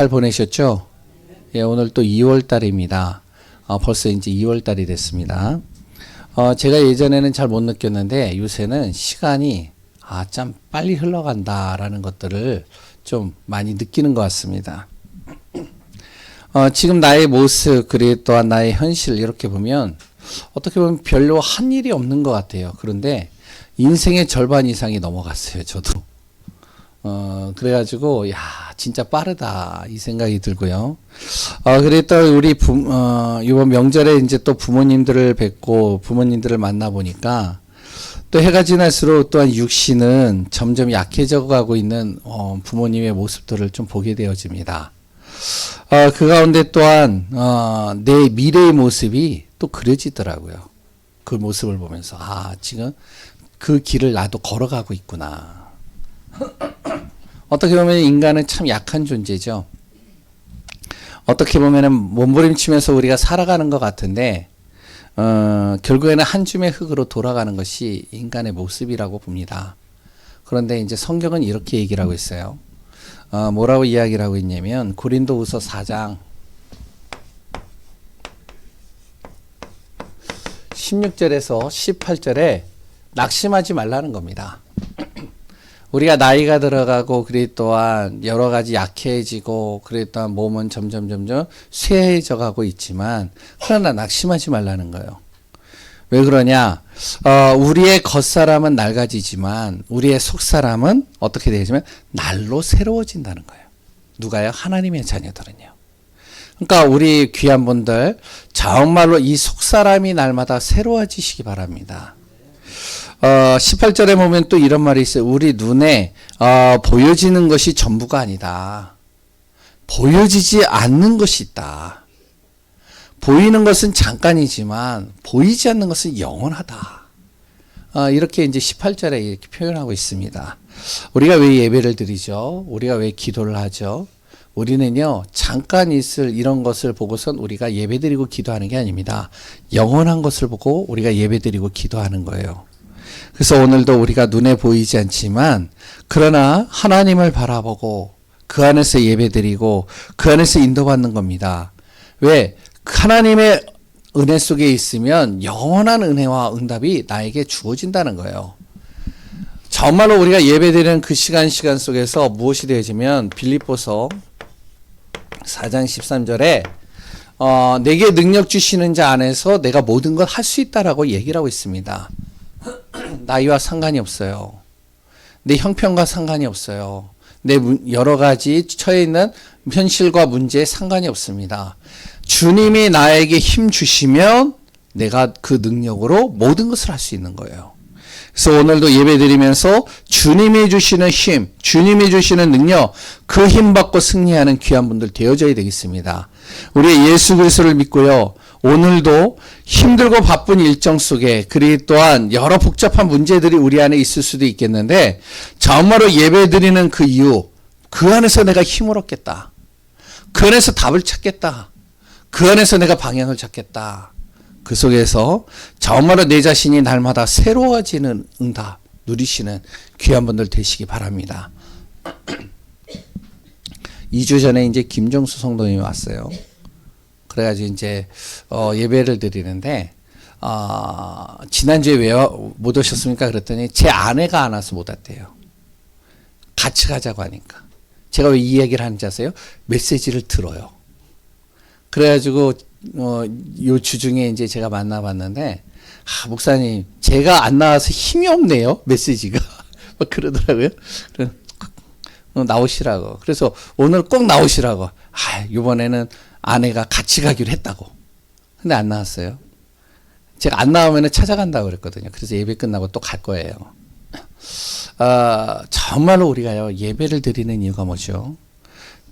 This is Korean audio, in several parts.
잘 보내셨죠? 예, 오늘 또 2월 달입니다. 벌써 이제 2월 달이 됐습니다. 제가 예전에는 잘 못 느꼈는데 요새는 시간이 참 빨리 흘러간다라는 것들을 좀 많이 느끼는 것 같습니다. 지금 나의 모습, 그리고 또한 나의 현실 이렇게 보면 어떻게 보면 별로 한 일이 없는 것 같아요. 그런데 인생의 절반 이상이 넘어갔어요, 저도. 그래가지고, 진짜 빠르다, 이 생각이 들고요. 그랬다, 우리 이번 명절에 이제 또 부모님들을 뵙고 부모님들을 만나보니까 또 해가 지날수록 또한 육신은 점점 약해져 가고 있는, 부모님의 모습들을 좀 보게 되어집니다. 그 가운데 또한, 내 미래의 모습이 또 그려지더라고요. 그 모습을 보면서, 지금 그 길을 나도 걸어가고 있구나. 어떻게 보면 인간은 참 약한 존재죠. 어떻게 보면은 몸부림치면서 우리가 살아가는 것 같은데, 결국에는 한 줌의 흙으로 돌아가는 것이 인간의 모습이라고 봅니다. 그런데 이제 성경은 이렇게 얘기를 하고 있어요. 뭐라고 이야기를 하고 있냐면, 고린도후서 4장 16절에서 18절에 낙심하지 말라는 겁니다. 우리가 나이가 들어가고, 그리고 또한 여러 가지 약해지고, 그리고 또한 몸은 점점 쇠해져 가고 있지만, 그러나 낙심하지 말라는 거예요. 왜 그러냐? 우리의 겉사람은 낡아지지만, 우리의 속사람은 어떻게 되지만, 날로 새로워진다는 거예요. 누가요? 하나님의 자녀들은요. 그러니까 우리 귀한 분들, 정말로 이 속사람이 날마다 새로워지시기 바랍니다. 18절에 보면 또 이런 말이 있어요. 우리 눈에 보여지는 것이 전부가 아니다. 보여지지 않는 것이 있다. 보이는 것은 잠깐이지만 보이지 않는 것은 영원하다. 이렇게 이제 18절에 이렇게 표현하고 있습니다. 우리가 왜 예배를 드리죠? 우리가 왜 기도를 하죠? 우리는요, 잠깐 있을 이런 것을 보고선 우리가 예배드리고 기도하는 게 아닙니다. 영원한 것을 보고 우리가 예배드리고 기도하는 거예요. 그래서 오늘도 우리가 눈에 보이지 않지만, 그러나 하나님을 바라보고 그 안에서 예배드리고 그 안에서 인도받는 겁니다. 왜? 하나님의 은혜 속에 있으면 영원한 은혜와 응답이 나에게 주어진다는 거예요. 정말로 우리가 예배드리는 그 시간 속에서 무엇이 되어지면, 빌립보서 4장 13절에 내게 능력 주시는 자 안에서 내가 모든 걸 할 수 있다라고 얘기를 하고 있습니다. 나이와 상관이 없어요. 내 형편과 상관이 없어요. 내 여러 가지 처해 있는 현실과 문제에 상관이 없습니다. 주님이 나에게 힘 주시면 내가 그 능력으로 모든 것을 할 수 있는 거예요. 그래서 오늘도 예배 드리면서 주님이 주시는 힘, 주님이 주시는 능력, 그 힘 받고 승리하는 귀한 분들 되어져야 되겠습니다. 우리 예수 그리스도를 믿고요. 오늘도 힘들고 바쁜 일정 속에, 그리고 또한 여러 복잡한 문제들이 우리 안에 있을 수도 있겠는데, 정말로 예배 드리는 그 이유, 그 안에서 내가 힘을 얻겠다. 그 안에서 답을 찾겠다. 그 안에서 내가 방향을 찾겠다. 그 속에서 정말로 내 자신이 날마다 새로워지는 응답 누리시는 귀한 분들 되시기 바랍니다. 2주 전에 이제 김정수 성도님이 왔어요. 그래가지고 이제 예배를 드리는데, 지난주에 왜 못 오셨습니까? 그랬더니 제 아내가 안 와서 못 왔대요. 같이 가자고 하니까. 제가 왜 이 얘기를 하는지 아세요? 메시지를 들어요. 그래가지고 요 주중에 이제 제가 만나봤는데, 목사님 제가 안 나와서 힘이 없네요, 메시지가. 막 그러더라고요. 나오시라고. 그래서 오늘 꼭 나오시라고. 이번에는 아내가 같이 가기로 했다고. 근데 안 나왔어요. 제가 안 나오면 찾아간다고 그랬거든요. 그래서 예배 끝나고 또 갈 거예요. 정말로 우리가요, 예배를 드리는 이유가 뭐죠?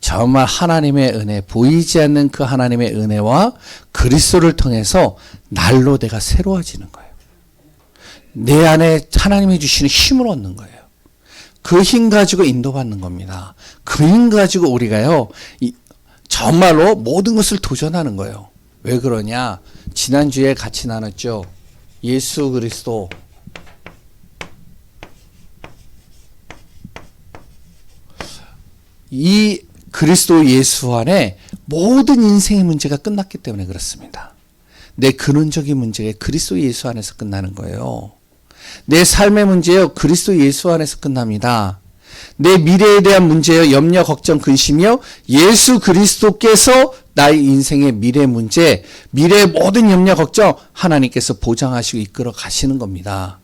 정말 하나님의 은혜, 보이지 않는 그 하나님의 은혜와 그리스도를 통해서 날로 내가 새로워지는 거예요. 내 안에 하나님이 주시는 힘을 얻는 거예요. 그 힘 가지고 인도받는 겁니다. 그 힘 가지고 우리가요, 정말로 모든 것을 도전하는 거예요. 왜 그러냐? 지난주에 같이 나눴죠. 예수 그리스도. 이 그리스도 예수 안에 모든 인생의 문제가 끝났기 때문에 그렇습니다. 내 근원적인 문제가 그리스도 예수 안에서 끝나는 거예요. 내 삶의 문제요, 그리스도 예수 안에서 끝납니다. 내 미래에 대한 문제요, 염려, 걱정, 근심이요, 예수 그리스도께서 나의 인생의 미래 문제, 미래의 모든 염려, 걱정 하나님께서 보장하시고 이끌어 가시는 겁니다.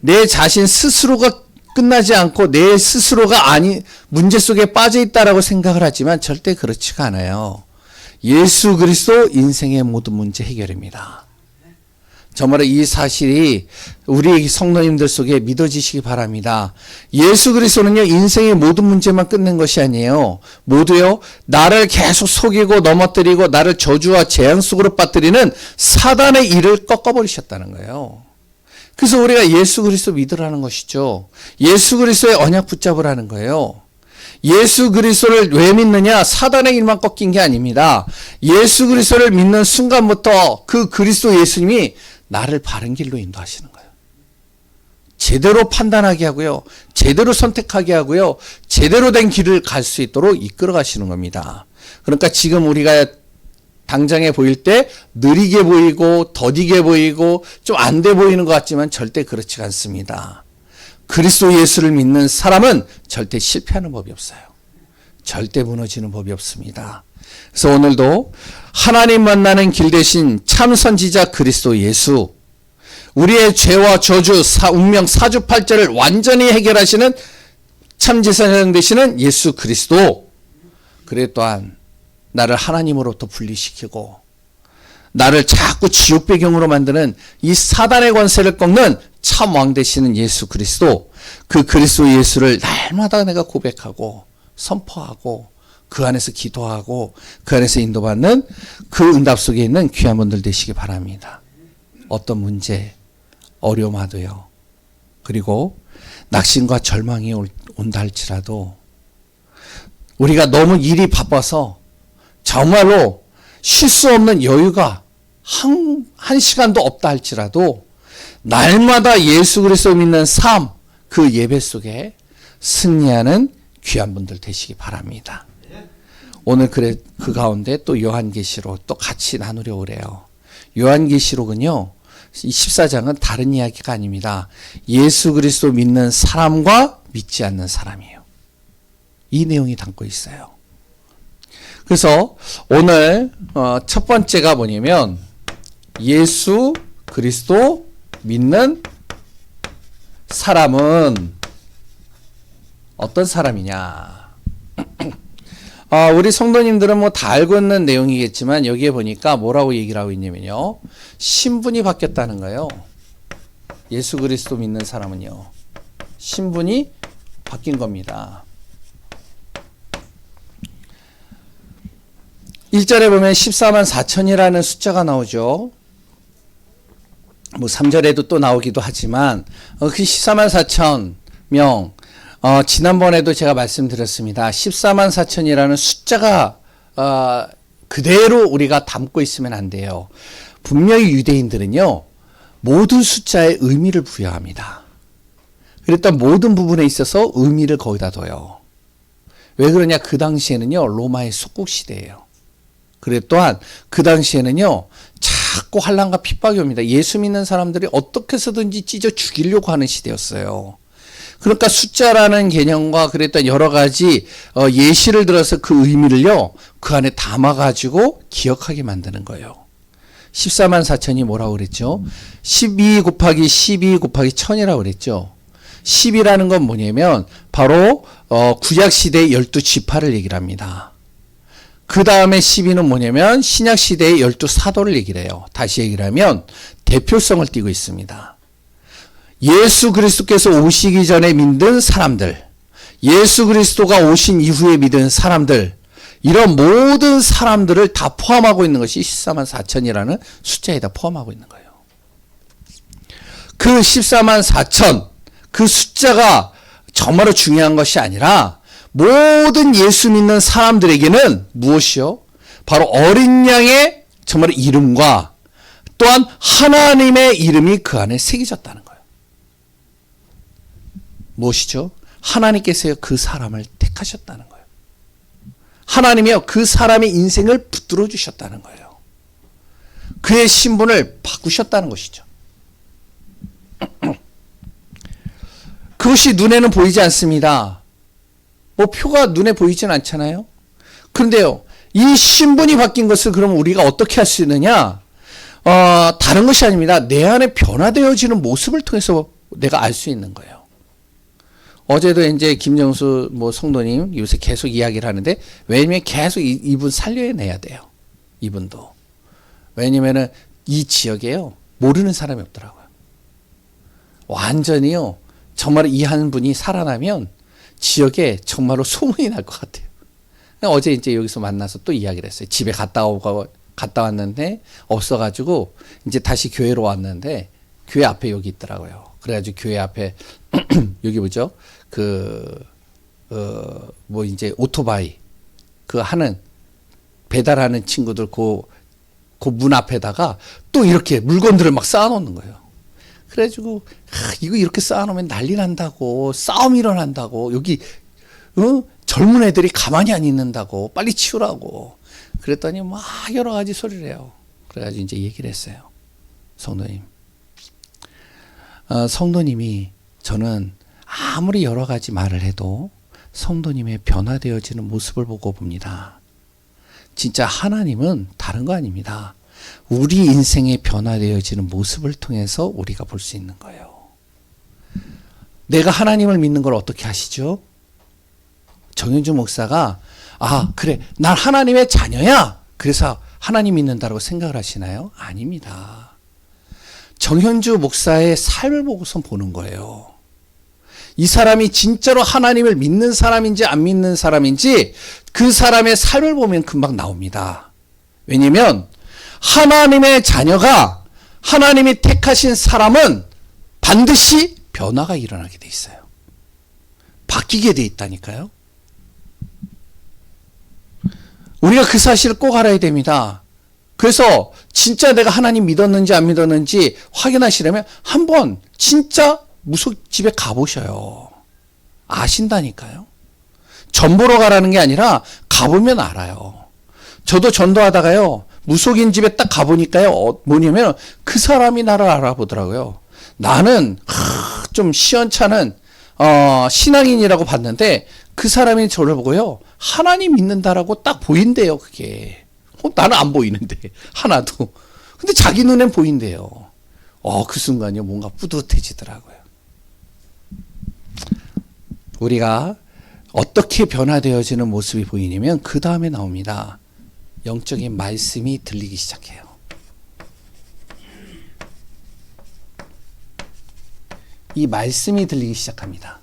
내 자신 스스로가 끝나지 않고 내 스스로가 문제 속에 빠져 있다라고 생각을 하지만 절대 그렇지가 않아요. 예수 그리스도 인생의 모든 문제 해결입니다. 정말 이 사실이 우리 성도님들 속에 믿어지시기 바랍니다. 예수 그리스도는요, 인생의 모든 문제만 끝낸 것이 아니에요. 모두요, 나를 계속 속이고 넘어뜨리고 나를 저주와 재앙 속으로 빠뜨리는 사단의 일을 꺾어버리셨다는 거예요. 그래서 우리가 예수 그리스도 믿으라는 것이죠. 예수 그리스도의 언약 붙잡으라는 거예요. 예수 그리스도를 왜 믿느냐? 사단의 일만 꺾인 게 아닙니다. 예수 그리스도를 믿는 순간부터 그 그리스도 예수님이 나를 바른 길로 인도하시는 거예요. 제대로 판단하게 하고요. 제대로 선택하게 하고요. 제대로 된 길을 갈 수 있도록 이끌어 가시는 겁니다. 그러니까 지금 우리가 당장에 보일 때 느리게 보이고 더디게 보이고 좀 안 돼 보이는 것 같지만 절대 그렇지 않습니다. 그리스도 예수를 믿는 사람은 절대 실패하는 법이 없어요. 절대 무너지는 법이 없습니다. 그래서 오늘도 하나님 만나는 길 대신 참 선지자 그리스도 예수, 우리의 죄와 저주, 운명, 사주팔자를 완전히 해결하시는 참 제사장 되시는 예수 그리스도, 그래 또한 나를 하나님으로부터 분리시키고 나를 자꾸 지옥 배경으로 만드는 이 사단의 권세를 꺾는 참 왕 되시는 예수 그리스도, 그 그리스도 예수를 날마다 내가 고백하고 선포하고 그 안에서 기도하고 그 안에서 인도받는 그 응답 속에 있는 귀한 분들 되시기 바랍니다. 어떤 문제, 어려움 와도요, 그리고 낙심과 절망이 온다 할지라도 우리가 너무 일이 바빠서 정말로 쉴 수 없는 여유가 한 시간도 없다 할지라도 날마다 예수 그리스도 믿는 삶, 그 예배 속에 승리하는 귀한 분들 되시기 바랍니다. 오늘 그 가운데 또 요한계시록 또 같이 나누려고 그래요. 요한계시록은요, 이 14장은 다른 이야기가 아닙니다. 예수 그리스도 믿는 사람과 믿지 않는 사람이에요. 이 내용이 담고 있어요. 그래서 오늘 첫 번째가 뭐냐면 예수 그리스도 믿는 사람은 어떤 사람이냐. 우리 성도님들은 뭐 다 알고 있는 내용이겠지만 여기에 보니까 뭐라고 얘기를 하고 있냐면요, 신분이 바뀌었다는 거예요. 예수 그리스도 믿는 사람은요, 신분이 바뀐 겁니다. 1절에 보면 14만 4천이라는 숫자가 나오죠. 뭐 3절에도 또 나오기도 하지만 그 14만 4천 명, 지난번에도 제가 말씀드렸습니다. 14만 4천이라는 숫자가 그대로 우리가 담고 있으면 안 돼요. 분명히 유대인들은요, 모든 숫자에 의미를 부여합니다. 그랬던 모든 부분에 있어서 의미를 거기다 둬요. 왜 그러냐? 그 당시에는요, 로마의 속국 시대예요. 그래 또한 그 당시에는요, 자꾸 환난과 핍박이 옵니다. 예수 믿는 사람들이 어떻게 해서든지 찢어 죽이려고 하는 시대였어요. 그러니까 숫자라는 개념과 그랬던 여러 가지 예시를 들어서 그 의미를요, 그 안에 담아가지고 기억하게 만드는 거예요. 14만 4천이 뭐라고 그랬죠? 12 곱하기 12 곱하기 1000이라고 그랬죠. 10이라는 건 뭐냐면 바로 구약시대의 12지파를 얘기를 합니다. 그 다음에 12는 뭐냐면 신약시대의 12사도를 얘기를 해요. 다시 얘기를 하면 대표성을 띠고 있습니다. 예수 그리스도께서 오시기 전에 믿은 사람들, 예수 그리스도가 오신 이후에 믿은 사람들, 이런 모든 사람들을 다 포함하고 있는 것이 14만 4천이라는 숫자에다 포함하고 있는 거예요. 그 14만 4천, 그 숫자가 정말로 중요한 것이 아니라 모든 예수 믿는 사람들에게는 무엇이요? 바로 어린 양의 정말 이름과 또한 하나님의 이름이 그 안에 새겨졌다는 거예요. 무엇이죠? 하나님께서 그 사람을 택하셨다는 거예요. 하나님이요 그 사람의 인생을 붙들어 주셨다는 거예요. 그의 신분을 바꾸셨다는 것이죠. 그것이 눈에는 보이지 않습니다. 뭐 표가 눈에 보이진 않잖아요. 그런데요, 이 신분이 바뀐 것을 그럼 우리가 어떻게 할 수 있느냐? 다른 것이 아닙니다. 내 안에 변화되어지는 모습을 통해서 내가 알 수 있는 거예요. 어제도 이제 김정수 성도님 요새 계속 이야기를 하는데, 왜냐면 계속 이분 살려내야 돼요. 이분도. 왜냐면은 이 지역에요, 모르는 사람이 없더라고요. 완전히요, 정말 이 한 분이 살아나면 지역에 정말로 소문이 날 것 같아요. 어제 이제 여기서 만나서 또 이야기를 했어요. 집에 갔다 왔는데 없어가지고 이제 다시 교회로 왔는데 교회 앞에 여기 있더라고요. 그래가지고 교회 앞에 여기 뭐죠? 이제 오토바이 하는 배달하는 친구들 그 문 앞에다가 또 이렇게 물건들을 막 쌓아놓는 거예요. 그래가지고 이거 이렇게 쌓아놓으면 난리 난다고, 싸움 일어난다고, 여기 젊은 애들이 가만히 안 있는다고, 빨리 치우라고. 그랬더니 막 여러 가지 소리를 해요. 그래가지고 이제 얘기를 했어요. 성도님. 성도님이, 저는 아무리 여러 가지 말을 해도 성도님의 변화되어지는 모습을 보고 봅니다. 진짜 하나님은 다른 거 아닙니다. 우리 인생의 변화되어지는 모습을 통해서 우리가 볼 수 있는 거예요. 내가 하나님을 믿는 걸 어떻게 하시죠? 정현주 목사가 그래, 난 하나님의 자녀야, 그래서 하나님 믿는다고 생각을 하시나요? 아닙니다. 정현주 목사의 삶을 보고서 보는 거예요. 이 사람이 진짜로 하나님을 믿는 사람인지 안 믿는 사람인지 그 사람의 삶을 보면 금방 나옵니다. 왜냐면 하나님의 자녀가, 하나님이 택하신 사람은 반드시 변화가 일어나게 돼 있어요. 바뀌게 돼 있다니까요. 우리가 그 사실을 꼭 알아야 됩니다. 그래서 진짜 내가 하나님 믿었는지 안 믿었는지 확인하시려면 한번 진짜 무속집에 가보셔요. 아신다니까요. 전보러 가라는 게 아니라 가보면 알아요. 저도 전도하다가요, 무속인 집에 딱 가보니까요, 뭐냐면 그 사람이 나를 알아보더라고요. 나는 좀 시원찮은 신앙인이라고 봤는데 그 사람이 저를 보고요, 하나님 믿는다라고 딱 보인대요. 그게 나는 안 보이는데 하나도. 근데 자기 눈엔 보인대요. 그 순간요, 뭔가 뿌듯해지더라고요. 우리가 어떻게 변화되어지는 모습이 보이냐면 그 다음에 나옵니다. 영적인 말씀이 들리기 시작해요. 이 말씀이 들리기 시작합니다.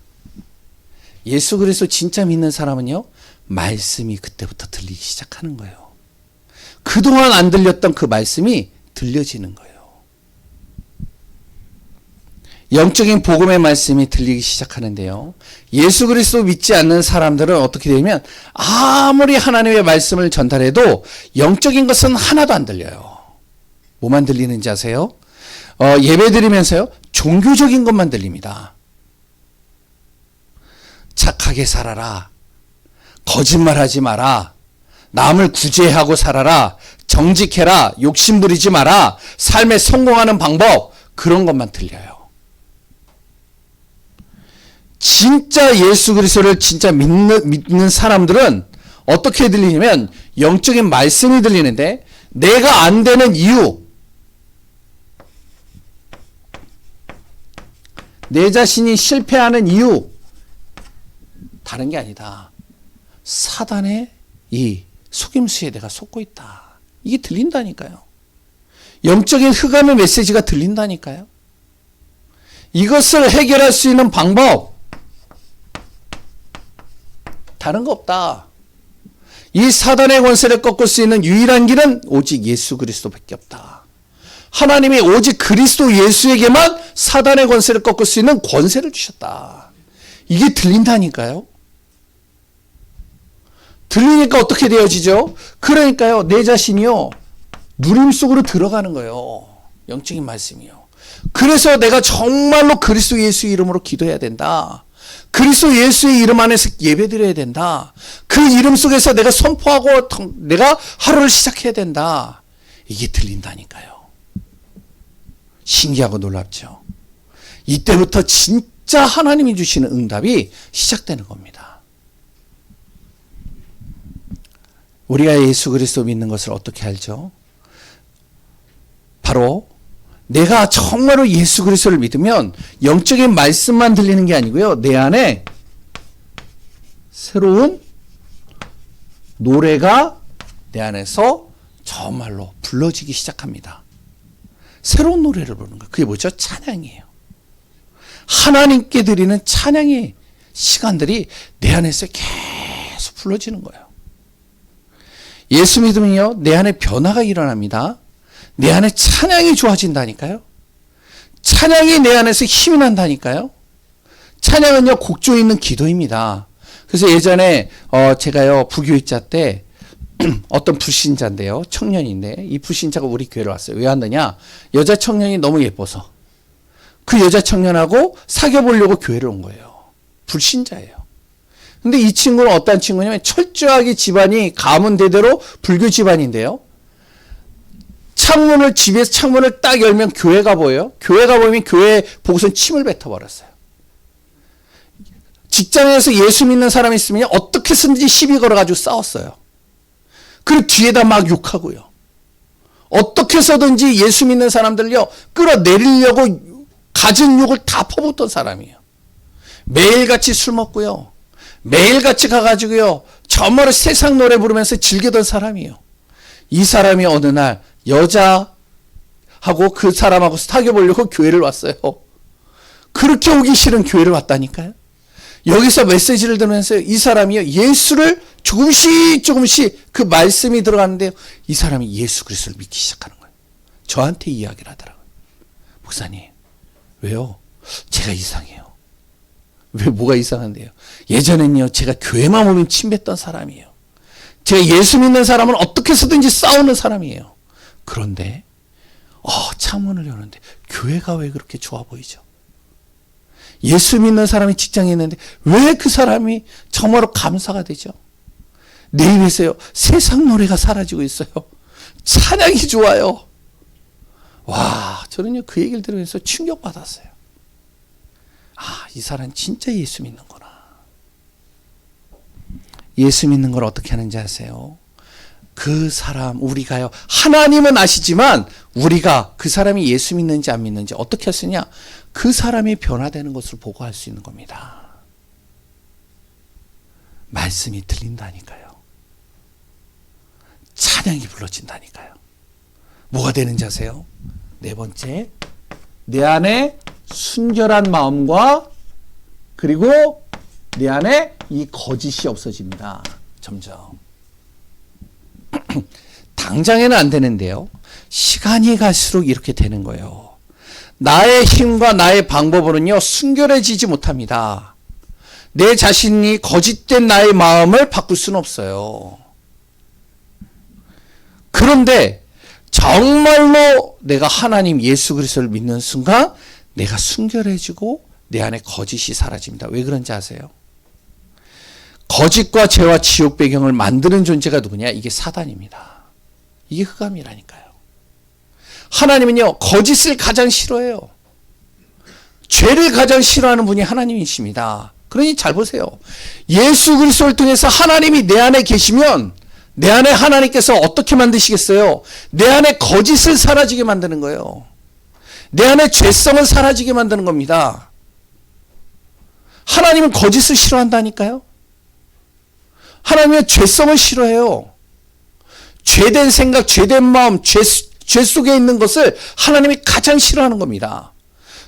예수 그리스도 진짜 믿는 사람은요, 말씀이 그때부터 들리기 시작하는 거예요. 그동안 안 들렸던 그 말씀이 들려지는 거예요. 영적인 복음의 말씀이 들리기 시작하는데요, 예수 그리스도 믿지 않는 사람들은 어떻게 되냐면 아무리 하나님의 말씀을 전달해도 영적인 것은 하나도 안 들려요. 뭐만 들리는지 아세요? 예배 드리면서요, 종교적인 것만 들립니다. 착하게 살아라, 거짓말하지 마라, 남을 구제하고 살아라, 정직해라, 욕심 부리지 마라, 삶에 성공하는 방법, 그런 것만 들려요. 진짜 예수 그리스도를 진짜 믿는 사람들은 어떻게 들리냐면 영적인 말씀이 들리는데, 내가 안 되는 이유, 내 자신이 실패하는 이유, 다른 게 아니다. 사단의 이 속임수에 내가 속고 있다. 이게 들린다니까요. 영적인 흑암의 메시지가 들린다니까요. 이것을 해결할 수 있는 방법, 다른 거 없다. 이 사단의 권세를 꺾을 수 있는 유일한 길은 오직 예수 그리스도밖에 없다. 하나님이 오직 그리스도 예수에게만 사단의 권세를 꺾을 수 있는 권세를 주셨다. 이게 들린다니까요. 들리니까 어떻게 되어지죠? 그러니까요, 내 자신이요, 누림 속으로 들어가는 거예요. 영적인 말씀이요. 그래서 내가 정말로 그리스도 예수 이름으로 기도해야 된다. 그리스도 예수의 이름 안에서 예배드려야 된다. 그 이름 속에서 내가 선포하고 내가 하루를 시작해야 된다. 이게 들린다니까요. 신기하고 놀랍죠. 이때부터 진짜 하나님이 주시는 응답이 시작되는 겁니다. 우리가 예수 그리스도 믿는 것을 어떻게 알죠? 바로 내가 정말로 예수 그리스도를 믿으면 영적인 말씀만 들리는 게 아니고요. 내 안에 새로운 노래가 내 안에서 정말로 불러지기 시작합니다. 새로운 노래를 부르는 거예요. 그게 뭐죠? 찬양이에요. 하나님께 드리는 찬양의 시간들이 내 안에서 계속 불러지는 거예요. 예수 믿으면요, 내 안에 변화가 일어납니다. 내 안에 찬양이 좋아진다니까요. 찬양이 내 안에서 힘이 난다니까요. 찬양은요, 곡조 있는 기도입니다. 그래서 예전에 제가요 부교육자 때 어떤 불신자인데요, 청년인데 이 불신자가 우리 교회로 왔어요. 왜 왔느냐? 여자 청년이 너무 예뻐서 그 여자 청년하고 사귀어 보려고 교회를 온 거예요. 불신자예요. 근데 이 친구는 어떤 친구냐면 철저하게 집안이 가문 대대로 불교 집안인데요. 집에서 창문을 딱 열면 교회가 보여요. 교회가 보이면 교회 보고선 침을 뱉어버렸어요. 직장에서 예수 믿는 사람이 있으면 어떻게 해서든지 시비 걸어가지고 싸웠어요. 그리고 뒤에다 막 욕하고요. 어떻게 해서든지 예수 믿는 사람들요 끌어내리려고 가진 욕을 다 퍼붓던 사람이에요. 매일같이 술 먹고요. 매일같이 가가지고요. 정말로 세상 노래 부르면서 즐기던 사람이에요. 이 사람이 어느 날 여자하고 그 사람하고 사귀어 보려고 교회를 왔어요. 그렇게 오기 싫은 교회를 왔다니까요. 여기서 메시지를 들으면서 이 사람이요, 예수를 조금씩 그 말씀이 들어가는데요, 이 사람이 예수 그리스도를 믿기 시작하는 거예요. 저한테 이야기를 하더라고요. 목사님, 왜요? 제가 이상해요. 왜, 뭐가 이상한데요? 예전엔요, 제가 교회만 오면 침뱉던 사람이에요. 제가 예수 믿는 사람은 어떻게 해서든지 싸우는 사람이에요. 그런데 창문을 여는데 교회가 왜 그렇게 좋아 보이죠? 예수 믿는 사람이 직장에 있는데 왜 그 사람이 정말로 감사가 되죠? 내 입에서요, 세상 노래가 사라지고 있어요. 찬양이 좋아요. 와, 저는요 그 얘기를 들으면서 충격받았어요. 아, 이 사람 진짜 예수 믿는구나. 예수 믿는 걸 어떻게 하는지 아세요? 그 사람, 우리가요, 하나님은 아시지만 우리가 그 사람이 예수 믿는지 안 믿는지 어떻게 했으냐? 그 사람이 변화되는 것을 보고 할 수 있는 겁니다. 말씀이 들린다니까요. 찬양이 불러진다니까요. 뭐가 되는지 아세요? 네 번째, 내 안에 순결한 마음과 그리고 내 안에 이 거짓이 없어집니다. 점점. 당장에는 안 되는데요. 시간이 갈수록 이렇게 되는 거예요. 나의 힘과 나의 방법으로는요, 순결해지지 못합니다. 내 자신이 거짓된 나의 마음을 바꿀 수는 없어요. 그런데 정말로 내가 하나님 예수 그리스도를 믿는 순간 내가 순결해지고 내 안에 거짓이 사라집니다. 왜 그런지 아세요? 거짓과 죄와 지옥 배경을 만드는 존재가 누구냐? 이게 사단입니다. 이게 흑암이라니까요. 하나님은요, 거짓을 가장 싫어해요. 죄를 가장 싫어하는 분이 하나님이십니다. 그러니 잘 보세요. 예수 그리스도를 통해서 하나님이 내 안에 계시면 내 안에 하나님께서 어떻게 만드시겠어요? 내 안에 거짓을 사라지게 만드는 거예요. 내 안에 죄성을 사라지게 만드는 겁니다. 하나님은 거짓을 싫어한다니까요. 하나님은 죄성을 싫어해요. 죄된 생각, 죄된 마음, 죄 속에 있는 것을 하나님이 가장 싫어하는 겁니다.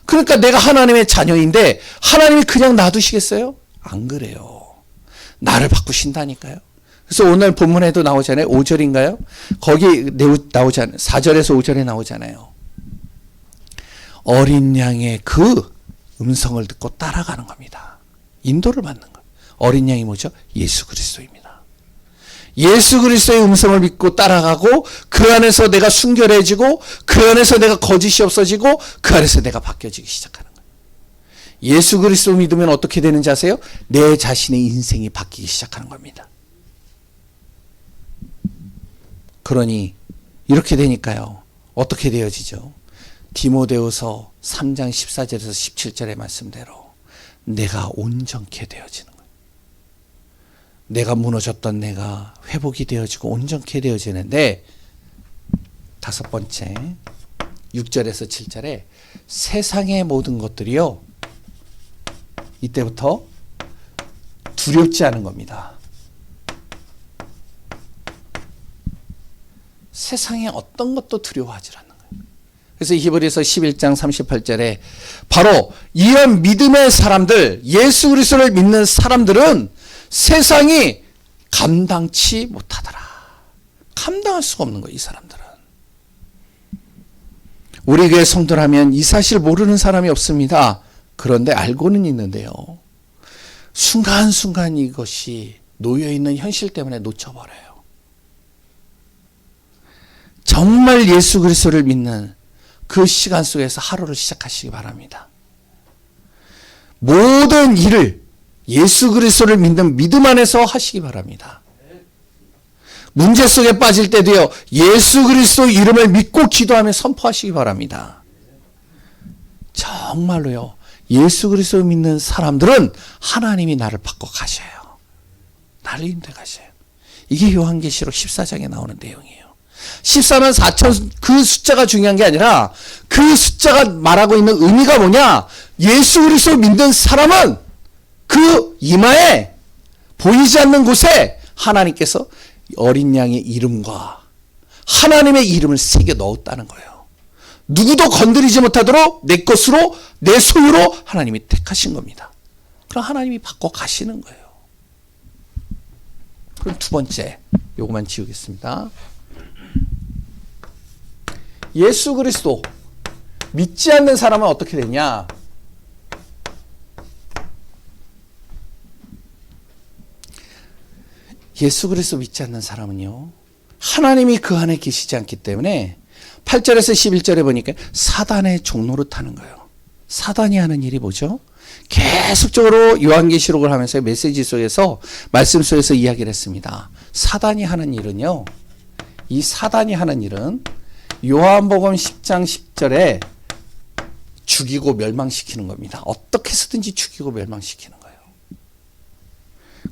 그러니까 내가 하나님의 자녀인데 하나님이 그냥 놔두시겠어요? 안 그래요. 나를 바꾸신다니까요. 그래서 오늘 본문에도 나오잖아요. 5절인가요? 거기 나오잖아요. 4절에서 5절에 나오잖아요. 어린 양의 그 음성을 듣고 따라가는 겁니다. 인도를 받는 거예요. 어린 양이 뭐죠? 예수 그리스도입니다. 예수 그리스도의 음성을 믿고 따라가고 그 안에서 내가 순결해지고 그 안에서 내가 거짓이 없어지고 그 안에서 내가 바뀌어지기 시작하는 거예요. 예수 그리스도 믿으면 어떻게 되는지 아세요? 내 자신의 인생이 바뀌기 시작하는 겁니다. 그러니 이렇게 되니까요. 어떻게 되어지죠? 디모데후서 3장 14절에서 17절의 말씀대로 내가 온전케 되어지는 거예요. 내가 무너졌던 내가 회복이 되어지고 온전케 되어지는데, 다섯 번째 6절에서 7절에 세상의 모든 것들이요, 이때부터 두렵지 않은 겁니다. 세상의 어떤 것도 두려워하지 않는 거예요. 그래서 히브리서 11장 38절에 바로 이런 믿음의 사람들, 예수 그리스도를 믿는 사람들은 세상이 감당치 못하더라. 감당할 수가 없는 거예요, 이 사람들은. 우리 교회 성도라면 이 사실 모르는 사람이 없습니다. 그런데 알고는 있는데요, 순간순간 이것이 놓여있는 현실 때문에 놓쳐버려요. 정말 예수 그리스도를 믿는 그 시간 속에서 하루를 시작하시기 바랍니다. 모든 일을 예수 그리스도를 믿는 믿음 안에서 하시기 바랍니다. 문제 속에 빠질 때도요, 예수 그리스도 이름을 믿고 기도하며 선포하시기 바랍니다. 정말로요, 예수 그리스도 믿는 사람들은 하나님이 나를 바꿔 가셔요. 나를 인도해 가셔요. 이게 요한계시록 14장에 나오는 내용이에요. 14만 4천 그 숫자가 중요한 게 아니라 그 숫자가 말하고 있는 의미가 뭐냐? 예수 그리스도 믿는 사람은 그 이마에 보이지 않는 곳에 하나님께서 어린 양의 이름과 하나님의 이름을 새겨 넣었다는 거예요. 누구도 건드리지 못하도록 내 것으로, 내 소유로 하나님이 택하신 겁니다. 그럼 하나님이 바꿔 가시는 거예요. 그럼 두 번째, 요것만 지우겠습니다. 예수 그리스도 믿지 않는 사람은 어떻게 되냐? 예수 그리스도 믿지 않는 사람은요, 하나님이 그 안에 계시지 않기 때문에 8절에서 11절에 보니까 사단의 종로로 타는 거예요. 사단이 하는 일이 뭐죠? 계속적으로 요한계시록을 하면서 메시지 속에서, 말씀 속에서 이야기를 했습니다. 사단이 하는 일은요, 이 사단이 하는 일은 요한복음 10장 10절에 죽이고 멸망시키는 겁니다. 어떻게 해서든지 죽이고 멸망시키는 거예요.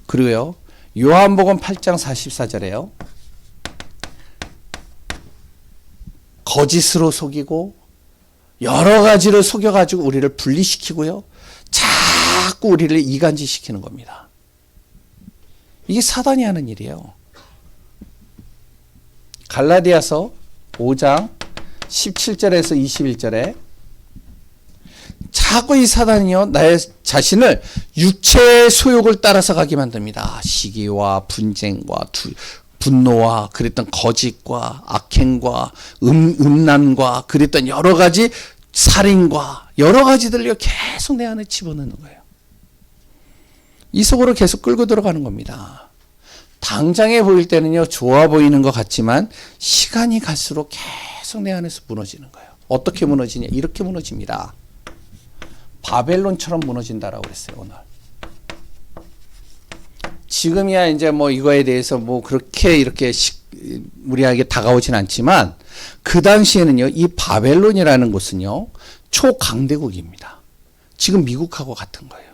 그리고요, 요한복음 8장 44절에요, 거짓으로 속이고 여러 가지를 속여가지고 우리를 분리시키고요, 자꾸 우리를 이간질시키는 겁니다. 이게 사단이 하는 일이에요. 갈라디아서 5장 17절에서 21절에 자꾸 이 사단이요, 나의 자신을 육체의 소욕을 따라서 가게 만듭니다. 시기와 분쟁과 분노와 그랬던 거짓과 악행과 음란과 그랬던 여러 가지 살인과 여러 가지들을 계속 내 안에 집어넣는 거예요. 이 속으로 계속 끌고 들어가는 겁니다. 당장에 보일 때는요, 좋아 보이는 것 같지만 시간이 갈수록 계속 내 안에서 무너지는 거예요. 어떻게 무너지냐? 이렇게 무너집니다. 바벨론처럼 무너진다라고 그랬어요, 오늘. 지금이야 이제 뭐 이거에 대해서 뭐 그렇게 이렇게 우리에게 다가오진 않지만, 그 당시에는요, 이 바벨론이라는 곳은요, 초강대국입니다. 지금 미국하고 같은 거예요.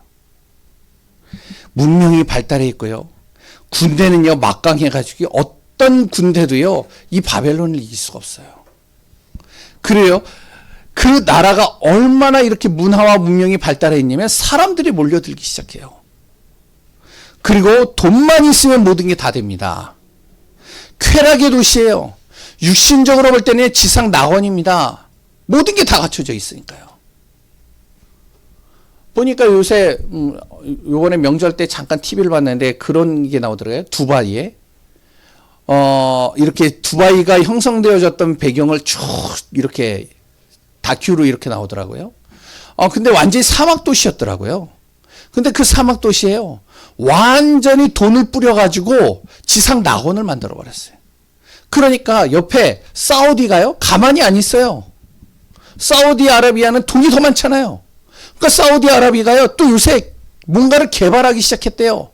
문명이 발달해 있고요, 군대는요, 막강해가지고 어떤 군대도요, 이 바벨론을 이길 수가 없어요. 그래요, 그 나라가 얼마나 이렇게 문화와 문명이 발달해 있냐면 사람들이 몰려들기 시작해요. 그리고 돈만 있으면 모든 게 다 됩니다. 쾌락의 도시예요. 육신적으로 볼 때는 지상 낙원입니다. 모든 게 다 갖춰져 있으니까요. 보니까 요새 요번에 명절 때 잠깐 TV를 봤는데 그런 게 나오더라고요. 두바이에 이렇게 두바이가 형성되어졌던 배경을 쭉 이렇게 다큐로 이렇게 나오더라고요. 근데 완전히 사막 도시였더라고요. 근데 그 사막 도시에요, 완전히 돈을 뿌려가지고 지상 낙원을 만들어 버렸어요. 그러니까 옆에 사우디가요, 가만히 안 있어요. 사우디아라비아는 돈이 더 많잖아요. 그러니까 사우디아라비아가요, 또 요새 뭔가를 개발하기 시작했대요.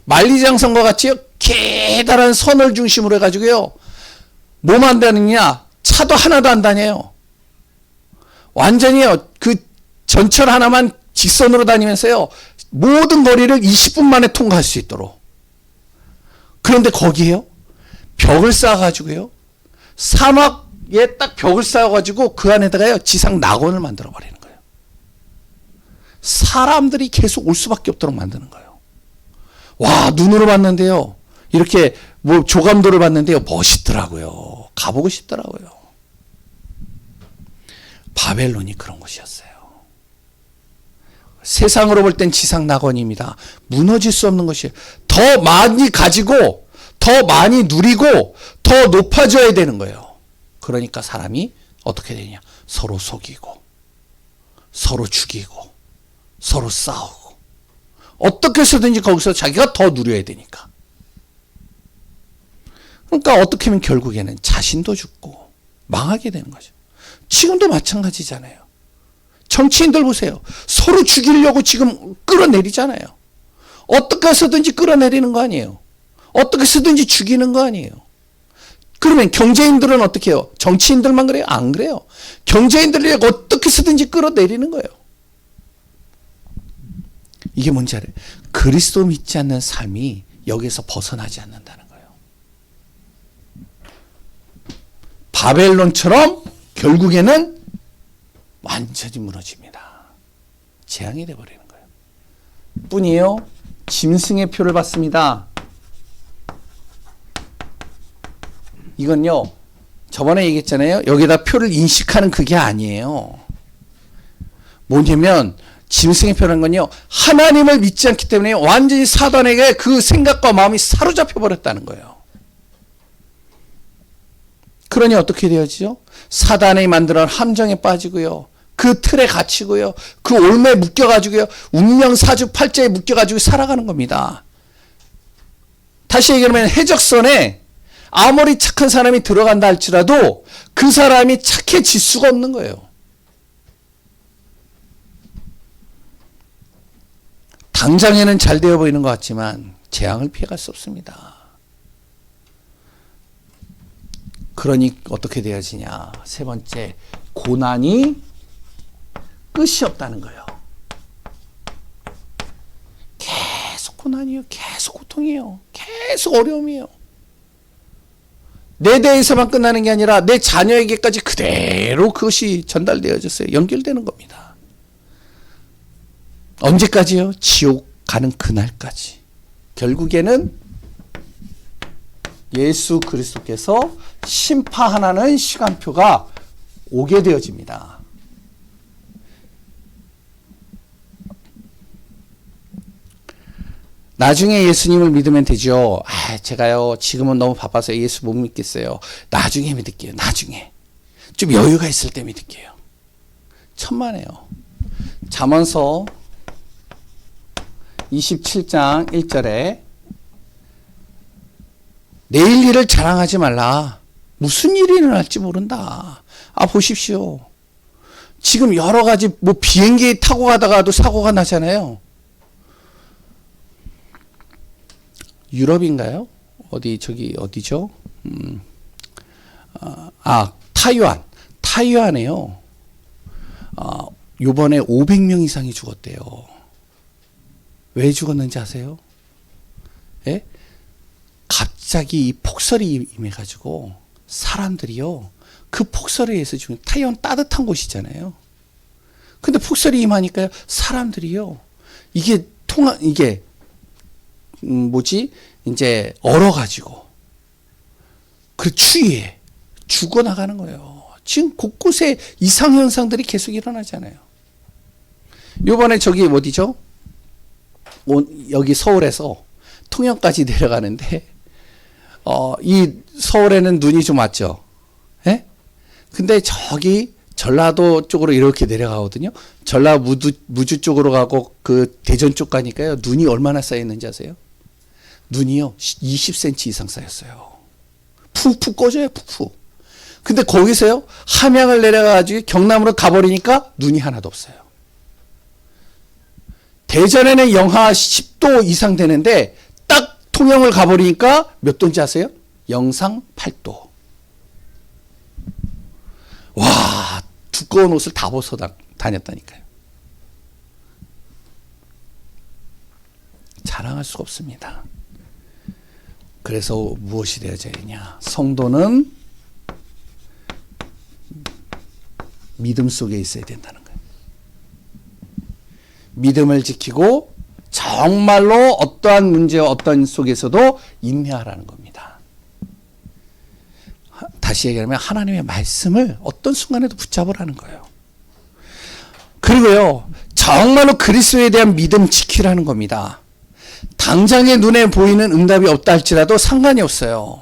만리장성과 같이 계달한 선을 중심으로 해가지고요, 뭐 만드느냐? 차도 하나도 안 다녀요. 완전히요, 그 전철 하나만 직선으로 다니면서요, 모든 거리를 20분 만에 통과할 수 있도록. 그런데 거기에요, 벽을 쌓아가지고요, 사막에 딱 벽을 쌓아가지고 그 안에다가요, 지상 낙원을 만들어버리는 거예요. 사람들이 계속 올 수밖에 없도록 만드는 거예요. 와, 눈으로 봤는데요, 이렇게 뭐 조감도를 봤는데요, 멋있더라고요. 가보고 싶더라고요. 바벨론이 그런 곳이었어요. 세상으로 볼 땐 지상 낙원입니다. 무너질 수 없는 것이에요. 더 많이 가지고, 더 많이 누리고, 더 높아져야 되는 거예요. 그러니까 사람이 어떻게 되냐? 서로 속이고, 서로 죽이고, 서로 싸우고, 어떻게 해서든지 거기서 자기가 더 누려야 되니까. 그러니까 어떻게 하면 결국에는 자신도 죽고 망하게 되는 거죠. 지금도 마찬가지잖아요. 정치인들 보세요. 서로 죽이려고 지금 끌어내리잖아요. 어떻게 해서든지 끌어내리는 거 아니에요. 어떻게 해서든지 죽이는 거 아니에요. 그러면 경제인들은 어떻게 해요? 정치인들만 그래요? 안 그래요. 경제인들이 어떻게 해서든지 끌어내리는 거예요. 이게 뭔지 알아요? 그리스도 믿지 않는 삶이 여기서 벗어나지 않는다는 거예요. 바벨론처럼 결국에는 완전히 무너집니다. 재앙이 되어버리는 거예요. 뿐이에요, 짐승의 표를 받습니다. 이건요, 저번에 얘기했잖아요. 여기다 표를 인식하는 그게 아니에요. 뭐냐면 짐승의 표라는 건요, 하나님을 믿지 않기 때문에 완전히 사단에게 그 생각과 마음이 사로잡혀 버렸다는 거예요. 그러니 어떻게 되어지죠? 사단이 만들어낸 함정에 빠지고요, 그 틀에 갇히고요, 그 올매에 묶여가지고요, 운명 사주팔자에 묶여가지고 살아가는 겁니다. 다시 얘기하면 해적선에 아무리 착한 사람이 들어간다 할지라도 그 사람이 착해질 수가 없는 거예요. 당장에는 잘 되어 보이는 것 같지만 재앙을 피해갈 수 없습니다. 그러니 어떻게 되어지냐? 세 번째, 고난이 끝이 없다는 거예요. 계속 고난이에요. 계속 고통이에요. 계속 어려움이에요. 내 대해서만 끝나는 게 아니라 내 자녀에게까지 그대로 그것이 전달되어졌어요. 연결되는 겁니다. 언제까지요? 지옥 가는 그날까지. 결국에는 예수 그리스도께서 심판하는 시간표가 오게 되어집니다. 나중에 예수님을 믿으면 되죠. 제가요, 지금은 너무 바빠서 예수 못 믿겠어요. 나중에 믿을게요. 나중에. 좀 여유가 있을 때 믿을게요. 천만에요. 잠언서 27장 1절에 내일 일을 자랑하지 말라. 무슨 일이 일어날지 모른다. 보십시오. 지금 여러 가지 비행기 타고 가다가도 사고가 나잖아요. 유럽인가요? 어디죠? 타이완. 타이완에요. 요번에 500명 이상이 죽었대요. 왜 죽었는지 아세요? 예? 갑자기 이 폭설이 임해가지고 사람들이요, 그 폭설에 의해서 지금 타이완 따뜻한 곳이잖아요. 근데 폭설이 임하니까요, 사람들이요, 이게 이제 얼어가지고 그 추위에 죽어나가는 거예요. 지금 곳곳에 이상현상들이 계속 일어나잖아요. 요번에 어디죠? 여기 서울에서 통영까지 내려가는데, 이 서울에는 눈이 좀 왔죠. 예? 근데 저기 전라도 쪽으로 이렇게 내려가거든요. 무주 쪽으로 가고 그 대전 쪽 가니까요, 눈이 얼마나 쌓였는지 아세요? 눈이요, 20cm 이상 쌓였어요. 푹푹 꺼져요, 푹푹. 근데 거기서요, 함양을 내려가가지고 경남으로 가버리니까 눈이 하나도 없어요. 대전에는 영하 10도 이상 되는데 딱 통영을 가버리니까 몇 도인지 아세요? 영상 8도. 와, 두꺼운 옷을 다 벗어 다녔다니까요. 자랑할 수가 없습니다. 그래서 무엇이 되어져야 되냐? 성도는 믿음 속에 있어야 된다는 거예요. 믿음을 지키고 정말로 어떠한 문제와 어떠한 속에서도 인내하라는 겁니다. 다시 얘기하면 하나님의 말씀을 어떤 순간에도 붙잡으라는 거예요. 그리고요, 정말로 그리스도에 대한 믿음 지키라는 겁니다. 당장의 눈에 보이는 응답이 없다 할지라도 상관이 없어요.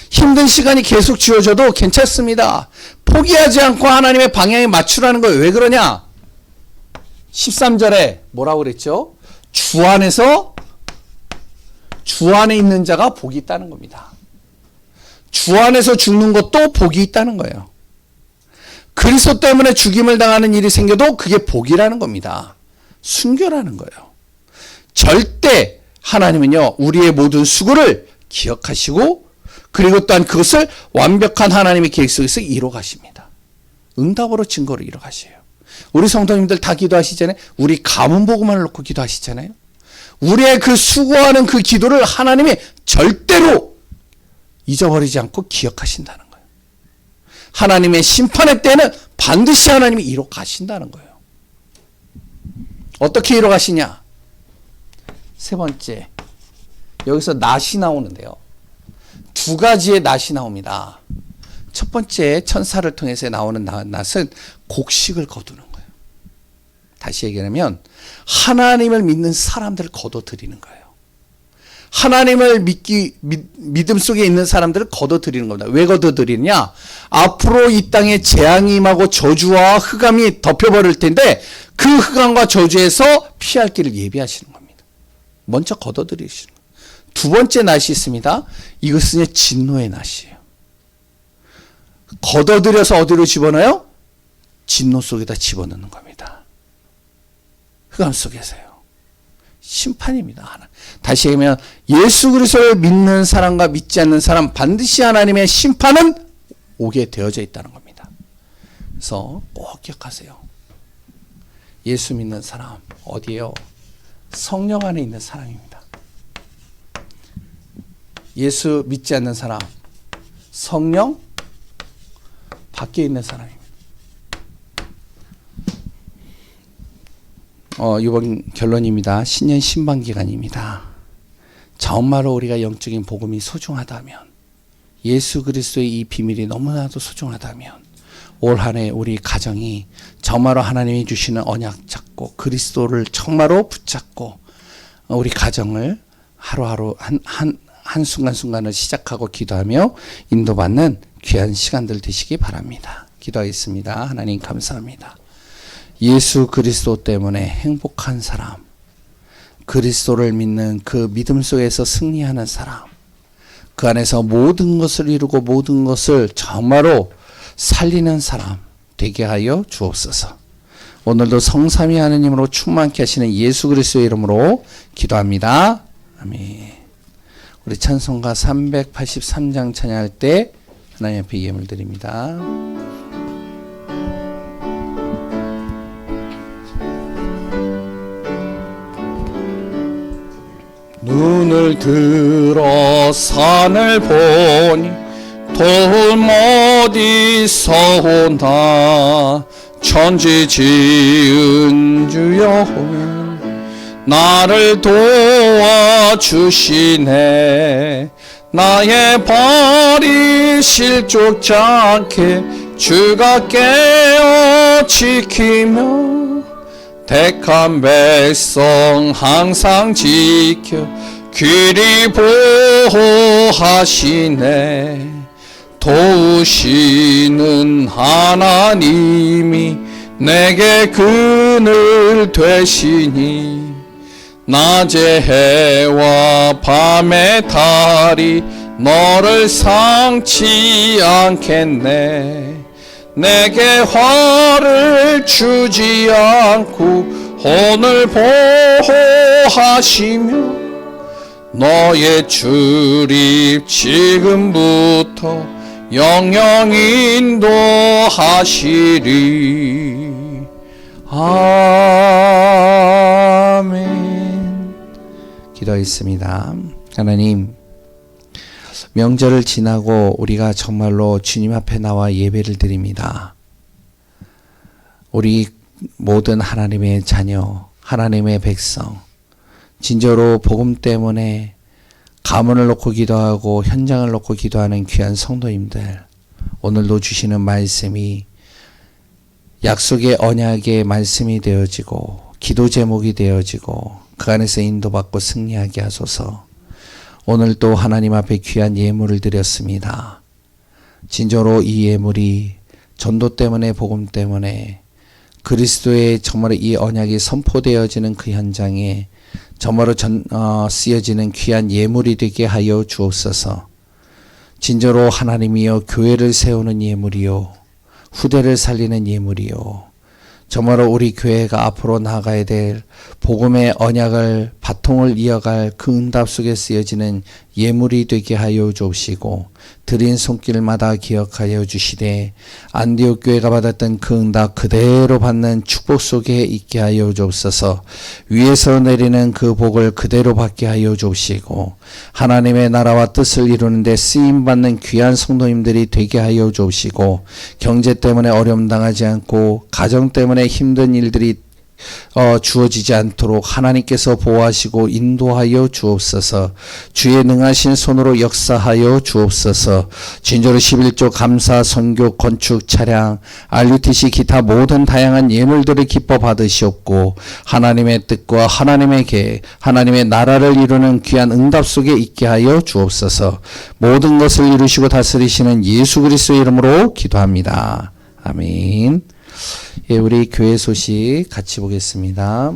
힘든 시간이 계속 주어져도 괜찮습니다. 포기하지 않고 하나님의 방향에 맞추라는 거예요. 왜 그러냐? 13절에 뭐라고 그랬죠? 주 안에 있는 자가 복이 있다는 겁니다. 주 안에서 죽는 것도 복이 있다는 거예요. 그리스도 때문에 죽임을 당하는 일이 생겨도 그게 복이라는 겁니다. 순교라는 거예요. 절대 하나님은요, 우리의 모든 수고를 기억하시고 그리고 또한 그것을 완벽한 하나님의 계획 속에서 이뤄가십니다. 응답으로 증거로 이뤄가셔요. 우리 성도님들 다 기도하시잖아요. 우리 가문 복음만을 놓고 기도하시잖아요. 우리의 그 수고하는 그 기도를 하나님이 절대로 잊어버리지 않고 기억하신다는 거예요. 하나님의 심판의 때는 반드시 하나님이 이뤄가신다는 거예요. 어떻게 이뤄가시냐? 세 번째, 여기서 낫이 나오는데요. 두 가지의 낫이 나옵니다. 첫 번째, 천사를 통해서 나오는 낫은 곡식을 거두는 거예요. 다시 얘기하면 하나님을 믿는 사람들을 거둬들이는 거예요. 하나님을 믿음 속에 있는 사람들을 거둬들이는 겁니다. 왜 거둬들이느냐? 앞으로 이 땅에 재앙이 임하고 저주와 흑암이 덮여버릴 텐데 그 흑암과 저주에서 피할 길을 예비하시는 겁니다. 먼저 거둬들이시는 거예요. 두 번째 낫이 있습니다. 이것은 진노의 낫이에요. 거둬들여서 어디로 집어넣어요? 진노 속에다 집어넣는 겁니다. 흑암 속에서요. 심판입니다. 다시 얘기하면 예수 그리스도를 믿는 사람과 믿지 않는 사람 반드시 하나님의 심판은 오게 되어져 있다는 겁니다. 그래서 꼭 기억하세요. 예수 믿는 사람 어디에요? 성령 안에 있는 사람입니다. 예수 믿지 않는 사람 성령 밖에 있는 사람입니다. 이번 결론입니다. 신년 신방기간입니다. 정말로 우리가 영적인 복음이 소중하다면, 예수 그리스도의 이 비밀이 너무나도 소중하다면 올 한 해 우리 가정이 정말로 하나님이 주시는 언약 잡고 그리스도를 정말로 붙잡고 우리 가정을 하루하루 한순간순간을 시작하고 기도하며 인도받는 귀한 시간들 되시기 바랍니다. 기도하겠습니다. 하나님 감사합니다. 예수 그리스도 때문에 행복한 사람, 그리스도를 믿는 그 믿음 속에서 승리하는 사람, 그 안에서 모든 것을 이루고 모든 것을 정말로 살리는 사람 되게 하여 주옵소서. 오늘도 성삼위 하느님으로 충만케 하시는 예수 그리스도의 이름으로 기도합니다. 아멘. 우리 찬송가 383장 찬양할 때 하나님 앞에 예물 드립니다. 눈을 들어 산을 보니 도움 어디서 오나 천지 지은 주여 나를 도와주시네. 나의 발이 실족지 않게 주가 깨어 지키며 택한 백성 항상 지켜 귀리 보호하시네. 도우시는 하나님이 내게 그늘 되시니 낮의 해와 밤의 달이 너를 상치 않겠네. 내게 화를 주지 않고 오늘 보호하시며 너의 출입 지금부터 영영 인도하시리. 아멘. 기도하겠습니다. 하나님, 명절을 지나고 우리가 정말로 주님 앞에 나와 예배를 드립니다. 우리 모든 하나님의 자녀, 하나님의 백성, 진짜로 복음 때문에 가문을 놓고 기도하고 현장을 놓고 기도하는 귀한 성도님들, 오늘도 주시는 말씀이 약속의 언약의 말씀이 되어지고 기도 제목이 되어지고 그 안에서 인도받고 승리하게 하소서. 오늘 또 하나님 앞에 귀한 예물을 드렸습니다. 진짜로 이 예물이 전도 때문에 복음 때문에 그리스도의 정말 이 언약이 선포되어지는 그 현장에 정말로 쓰여지는 귀한 예물이 되게 하여 주옵소서. 진짜로 하나님이여 교회를 세우는 예물이요, 후대를 살리는 예물이요, 정말로 우리 교회가 앞으로 나아가야 될 복음의 언약을 바통을 이어갈 그 응답 속에 쓰여지는 예물이 되게 하여 주옵시고, 드린 손길마다 기억하여 주시되 안디옥 교회가 받았던 그 응답 그대로 받는 축복 속에 있게 하여 주옵소서. 위에서 내리는 그 복을 그대로 받게 하여 주옵시고, 하나님의 나라와 뜻을 이루는 데 쓰임받는 귀한 성도님들이 되게 하여 주옵시고, 경제 때문에 어려움 당하지 않고 가정 때문에 힘든 일들이 주어지지 않도록 하나님께서 보호하시고 인도하여 주옵소서. 주의 능하신 손으로 역사하여 주옵소서. 진저로 11조 감사, 선교, 건축, 차량, RUTC 기타 모든 다양한 예물들을 기뻐 받으시옵고, 하나님의 뜻과 하나님의 계획, 하나님의 나라를 이루는 귀한 응답 속에 있게 하여 주옵소서. 모든 것을 이루시고 다스리시는 예수 그리스도의 이름으로 기도합니다. 아멘. 예, 우리 교회 소식 같이 보겠습니다.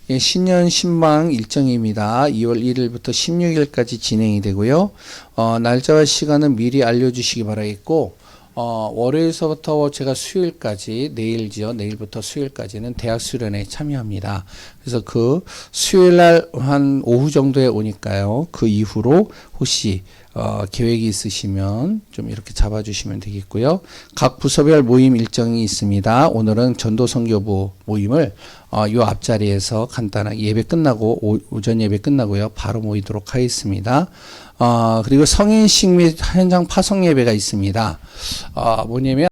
예, 신년 신방 일정입니다. 2월 1일부터 16일까지 진행이 되고요. 날짜와 시간은 미리 알려주시기 바라겠고, 월요일서부터 제가 수요일까지, 내일부터 수요일까지는 대학 수련회에 참여합니다. 그래서 그 수요일날 한 오후 정도에 오니까요. 그 이후로 혹시 계획이 있으시면 좀 이렇게 잡아주시면 되겠고요. 각 부서별 모임 일정이 있습니다. 오늘은 전도선교부 모임을 요 앞자리에서 간단하게 예배 끝나고 오전 예배 끝나고요. 바로 모이도록 하겠습니다. 그리고 성인식 및 현장 파송 예배가 있습니다. 뭐냐면